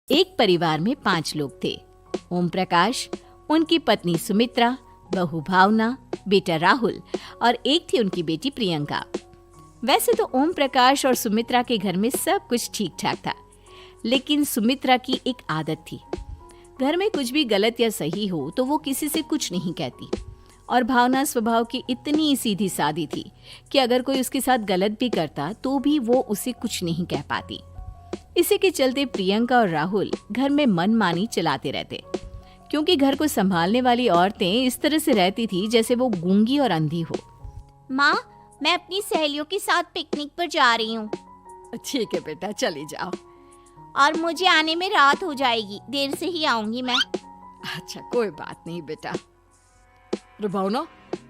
एक परिवार में 5 लोग थे। ओम प्रकाश, उनकी पत्नी सुमित्रा, बहू भावना, बेटा राहुल और एक थी उनकी बेटी प्रियंका। वैसे तो ओम प्रकाश और सुमित्रा के घर में सब कुछ ठीक ठाक था, लेकिन सुमित्रा की एक आदत थी। घर में कुछ भी गलत या सही हो तो वो किसी से कुछ नहीं कहती, और भावना स्वभाव की इतनी सीधी सादी थी कि अगर कोई उसके साथ गलत भी करता तो भी वो उसे कुछ नहीं कह पाती। इसी के चलते प्रियंका और राहुल घर में मनमानी चलाते रहते, क्योंकि घर को संभालने वाली औरतें इस तरह से रहती थी जैसे वो गूंगी और अंधी हो। माँ, मैं अपनी सहेलियों के साथ पिकनिक पर जा रही हूँ। ठीक है बेटा, चली जाओ। और मुझे आने में रात हो जाएगी, देर से ही आऊंगी मैं। अच्छा, कोई बात नहीं बेटा। अरे भावना,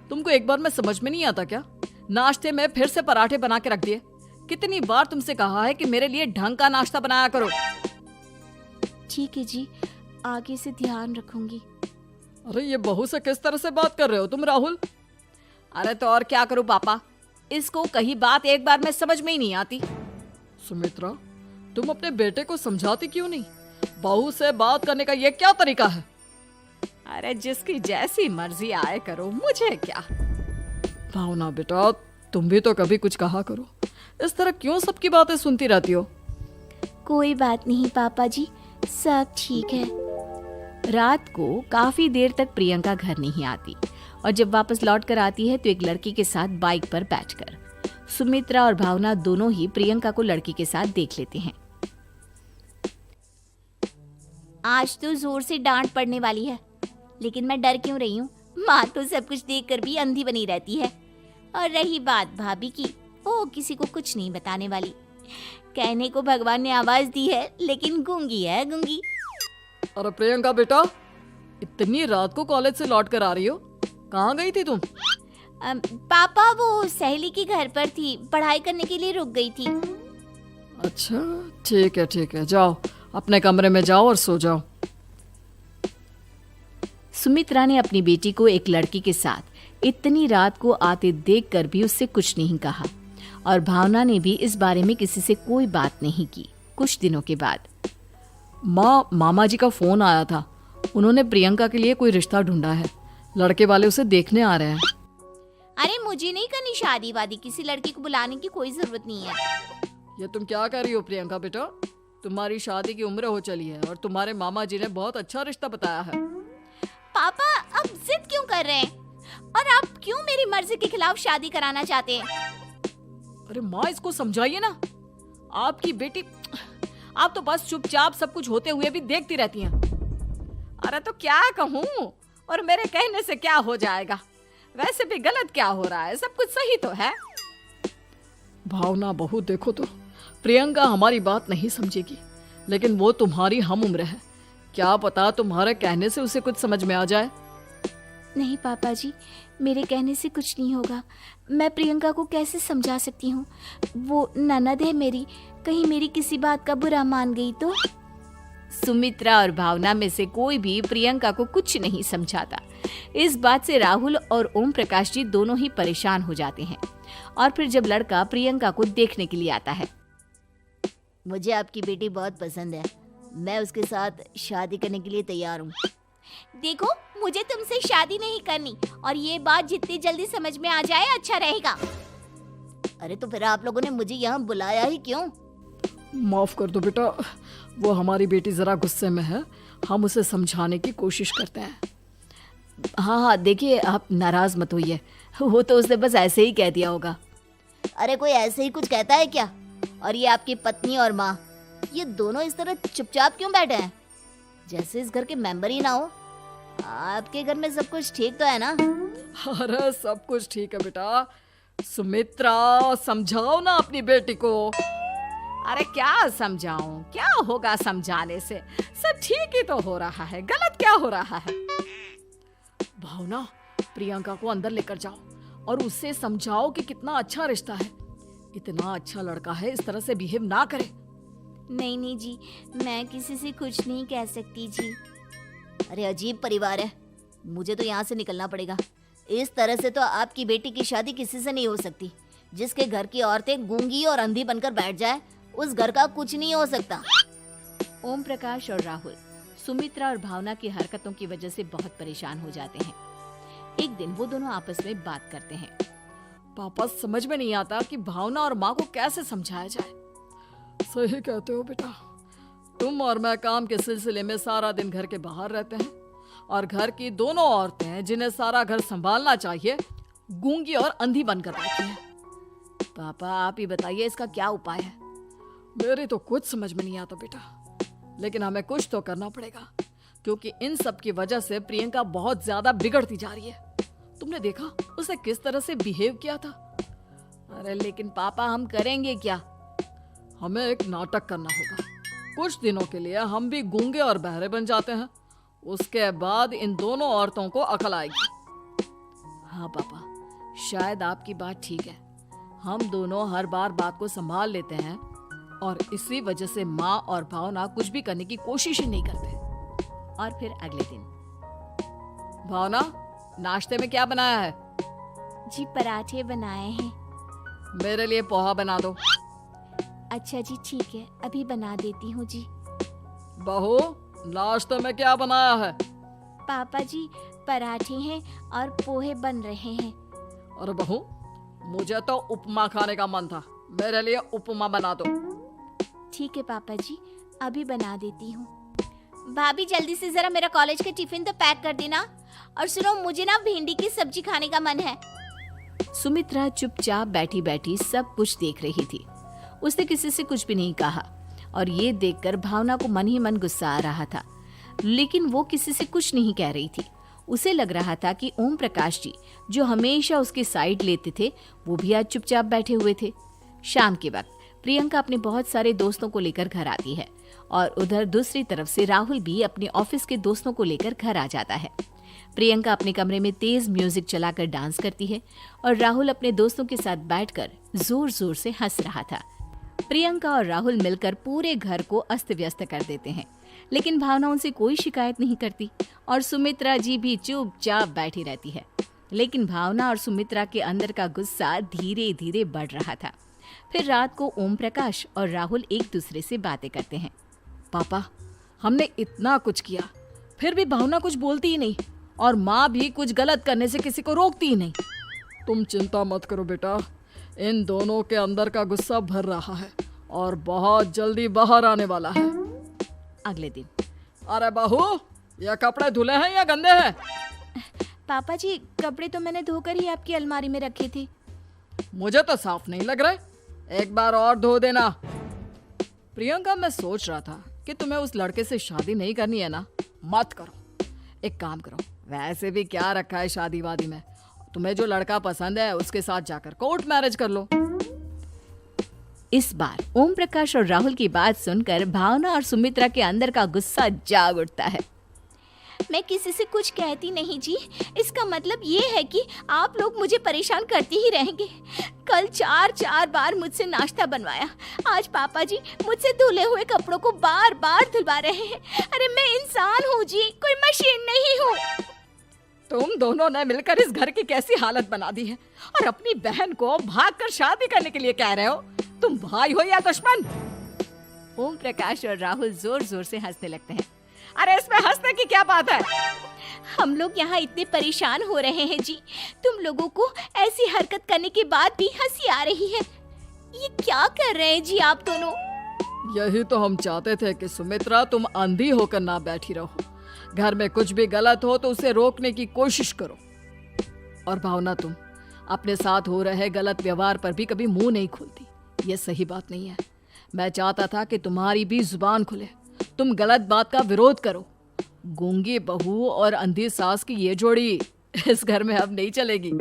तुमको एक बार में समझ में नहीं आता क्या? नाश्ते में फिर से पराठे बना के रख दिए। कितनी बार तुमसे कहा है कि मेरे लिए ढंग का नाश्ता बनाया करो। ठीक है जी, आगे से ध्यान रखूंगी। अरे ये बहू से किस तरह से बात कर रहे हो तुम राहुल? अरे तो और क्या करूं पापा, इसको कही बात एक बार में समझ में ही नहीं आती। सुमित्रा, तुम अपने बेटे को समझाती क्यों नहीं? बहू से बात करने का ये क्या तरीका है? अरे जिसकी जैसी मर्जी आए करो, मुझे क्या। भावना बेटा, तुम भी तो कभी कुछ कहा करो। इस तरह क्यों सबकी बातें सुनती रहती हो? कोई बात नहीं पापा जी, सब ठीक है। रात को काफी देर तक प्रियंका घर नहीं आती, और जब वापस लौट कर आती है तो एक लड़की के साथ बाइक पर बैठकर। सुमित्रा और भावना दोनों ही प्रियंका को लड़की के साथ देख लेते हैं। आज तो जोर से डांट पड़ने वाली है, लेकिन मैं डर क्यों रही हूँ? माँ तो सब कुछ देखकर भी अंधी बनी रहती है। और रही बात भाभी की, वो किसी को कुछ नहीं बताने वाली। कहने को भगवान ने आवाज दी है, लेकिन गूंगी है गूंगी। अरे प्रियंका बेटा, इतनी रात को कॉलेज से लौट कर आ रही हो? कहाँ गई थी तुम? पापा, वो सहेली के घर पर थी, पढ़ाई करने के लिए रुक गई थी। अच्छा, ठीक है, जाओ अपने कमरे में जाओ और सो जाओ। सुमित्रा ने अपनी बेटी को एक लड़की के साथ इतनी रात को आते देखकर भी उससे कुछ नहीं कहा, और भावना ने भी इस बारे में किसी से कोई बात नहीं की। कुछ दिनों के बाद मामा जी का फोन आया था। उन्होंने प्रियंका के लिए कोई रिश्ता ढूंढा है। लड़के वाले उसे देखने आ रहे हैं। अरे मुझे नहीं करनी शादी वादी, किसी लड़की को बुलाने की कोई जरूरत नहीं है। ये तुम क्या कर रही हो प्रियंका बेटा? तुम्हारी शादी की उम्र हो चली है और तुम्हारे मामा जी ने बहुत अच्छा रिश्ता बताया है। पापा, अब जिद क्यों कर रहे हैं? और आप क्यों मेरी मर्जी के खिलाफ शादी कराना चाहते हैं? अरे माँ, इसको समझाइए ना। आपकी बेटी, आप तो बस चुपचाप सब कुछ होते हुए भी देखती रहती हैं। अरे तो क्या कहूँ, और मेरे कहने से क्या हो जाएगा? वैसे भी गलत क्या हो रहा है, सब कुछ सही तो है। भावना बहू, देखो तो प्रियंका हमारी बात नहीं समझेगी, लेकिन वो तुम्हारी हम उम्र है। क्या पता तुम्हारे कहने से उसे कुछ समझ में आ जाए। नहीं पापा जी, मेरे कहने से कुछ नहीं होगा। मैं प्रियंका को कैसे समझा सकती हूँ? वो ननद है मेरी, कहीं मेरी किसी बात का बुरा मान गई तो? सुमित्रा और भावना में से कोई भी प्रियंका को कुछ नहीं समझाता। इस बात से राहुल और ओम प्रकाश जी दोनों ही परेशान हो जाते हैं। और फिर जब लड़का प्रियंका को देखने के लिए आता है, मुझे आपकी बेटी बहुत पसंद है, मैं उसके साथ शादी करने के लिए तैयार हूँ। देखो, मुझे तुमसे शादी नहीं करनी, और ये बात जितनी जल्दी समझ में आ जाए अच्छा रहेगा। अरे तो फिर आप लोगों ने मुझे यहाँ बुलाया ही क्यों? माफ कर दो बेटा, वो हमारी बेटी जरा गुस्से में है, हम उसे समझाने की कोशिश करते हैं। हाँ, देखिए आप नाराज मत होइए, वो तो उसने बस ऐसे ही कह दिया होगा। अरे कोई ऐसे ही कुछ कहता है क्या? और ये आपकी पत्नी और माँ, ये दोनों इस तरह चुपचाप क्यों बैठे हैं, जैसे इस घर के मेंबर ही ना हो? आपके घर में सब कुछ ठीक तो है ना? अरे सब कुछ ठीक है बेटा। सुमित्रा, समझाओ ना अपनी बेटी को। अरे क्या समझाऊं, क्या होगा समझाने से? सब ठीक ही तो हो रहा है, गलत क्या हो रहा है? भावना, प्रियंका को अंदर लेकर जाओ और उससे समझाओ कि कितना अच्छा रिश्ता है। इतना अच्छा लड़का है, इस तरह से बिहेव ना करे। नहीं जी, मैं किसी से कुछ नहीं कह सकती जी। अरे अजीब परिवार है, मुझे तो यहाँ से निकलना पड़ेगा। इस तरह से तो आपकी बेटी की शादी किसी से नहीं हो सकती। जिसके घर की औरतें गूंगी और अंधी बनकर बैठ जाए, उस घर का कुछ नहीं हो सकता। ओम प्रकाश और राहुल सुमित्रा और भावना की हरकतों की वजह से बहुत परेशान हो जाते हैं। एक दिन वो दोनों आपस में बात करते हैं। पापा, समझ में नहीं आता कि भावना और माँ को कैसे समझाया जाए। सही कहते हो बेटा, तुम और मैं काम के सिलसिले में सारा दिन घर के बाहर रहते हैं और घर की दोनों औरतें जिन्हें सारा घर संभालना चाहिए गूंगी और अंधी बनकर बैठी हैं। पापा आप ही बताइए इसका क्या उपाय है। मेरी तो कुछ समझ में नहीं आता बेटा, लेकिन हमें कुछ तो करना पड़ेगा क्योंकि इन सब की वजह से प्रियंका बहुत ज्यादा बिगड़ती जा रही है। तुमने देखा उसे किस तरह से बिहेव किया था। अरे लेकिन पापा हम करेंगे क्या? हमें एक नाटक करना होगा। कुछ दिनों के लिए हम भी गूंगे और बहरे बन जाते हैं, उसके बाद इन दोनों औरतों को अकल आएगी। हाँ पापा, शायद आपकी बात ठीक है। हम दोनों हर बार बात को संभाल लेते हैं और इसी वजह से माँ और भावना कुछ भी करने की कोशिश ही नहीं करते। और फिर अगले दिन, भावना, नाश्ते में क्या बनाया है? जी पराठे बनाए हैं। मेरे लिए पोहा बना दो। अच्छा जी ठीक है, अभी बना देती हूँ जी। बहू, नाश्ते में क्या बनाया है? पापा जी पराठे हैं और पोहे बन रहे हैं। अरे बहू, मुझे तो उपमा खाने का मन था, मेरे लिए उपमा बना दो। ठीक है पापा जी, अभी बना देती हूँ। भाभी जल्दी से जरा मेरा कॉलेज का टिफिन तो पैक कर देना। और सुनो, मुझे ना भिंडी की सब्जी खाने का मन है। सुमित्रा चुपचाप बैठी बैठी सब कुछ देख रही थी। उसने किसी से कुछ भी नहीं कहा और ये देखकर भावना को मन ही मन गुस्सा आ रहा था, लेकिन वो किसी से कुछ नहीं कह रही थी। उसे लग रहा था कि ओम प्रकाश जी जो हमेशा उसकी साइड लेते थे वो भी आज चुपचाप बैठे हुए थे। शाम के वक्त प्रियंका अपने बहुत सारे दोस्तों को लेकर घर आती है और उधर दूसरी तरफ से राहुल भी अपने ऑफिस के दोस्तों को लेकर घर आ जाता है। प्रियंका अपने कमरे में तेज म्यूजिक चलाकर डांस करती है और राहुल अपने दोस्तों के साथ बैठकर जोर जोर से हंस रहा था। प्रियंका और राहुल मिलकर पूरे घर को अस्त व्यस्त कर देते हैं, लेकिन भावना उनसे कोई शिकायत नहीं करती और सुमित्रा जी भी चुपचाप बैठी रहती है। लेकिन भावना और सुमित्रा के अंदर का गुस्सा धीरे धीरे बढ़ रहा था। फिर रात को ओम प्रकाश और राहुल एक दूसरे से बातें करते हैं। पापा, हमने इतना कुछ किया फिर भी भावना कुछ बोलती ही नहीं और माँ भी कुछ गलत करने से किसी को रोकती ही नहीं। तुम चिंता मत करो बेटा, इन दोनों के अंदर का गुस्सा भर रहा है और बहुत जल्दी बाहर आने वाला है। अगले दिन, अरे बहू, ये कपड़े धुले हैं या गंदे हैं? पापा जी कपड़े तो मैंने धोकर ही आपकी अलमारी में रखे थे। मुझे तो साफ नहीं लग रहे, एक बार और धो देना। प्रियंका, मैं सोच रहा था कि तुम्हें उस लड़के से शादी नहीं करनी है ना, मत करो। एक काम करो, वैसे भी क्या रखा है शादी वादी में, तुम्हें जो लड़का पसंद है उसके साथ जाकर कोर्ट मैरिज कर लो। इस बार ओम प्रकाश और राहुल की बात सुनकर भावना और सुमित्रा के अंदर का गुस्सा जाग उठता है। मैं किसी से कुछ कहती नहीं जी, इसका मतलब ये है कि आप लोग मुझे परेशान करते ही रहेंगे। कल 4 बार मुझसे नाश्ता बनवाया, आज पापा जी मुझसे धुले हुए कपड़ों को बार बार धुलवा रहे हैं। अरे मैं इंसान हूँ जी, कोई मशीन नहीं हूँ। तुम दोनों ने मिलकर इस घर की कैसी हालत बना दी है और अपनी बहन को भागकर शादी करने के लिए कह रहे हो। तुम भाई हो या दुश्मन? ओम प्रकाश और राहुल जोर जोर से हंसने लगते हैं। अरे इसमें हंसने की क्या बात है? हम लोग यहाँ इतने परेशान हो रहे हैं जी, तुम लोगों को ऐसी हरकत करने के बाद भी हंसी आ रही है। ये क्या कर रहे हैं जी आप दोनों? यही तो हम चाहते थे कि सुमित्रा तुम अंधी होकर ना बैठी रहो। घर में कुछ भी गलत हो तो उसे रोकने की कोशिश करो। और भावना, तुम अपने साथ हो रहे गलत व्यवहार पर भी कभी मुंह नहीं खोलती, ये सही बात नहीं है। मैं चाहता था कि तुम्हारी भी जुबान खुले, तुम गलत बात का विरोध करो। गूंगी बहू और अंधी सास की ये जोड़ी इस घर में अब नहीं चलेगी।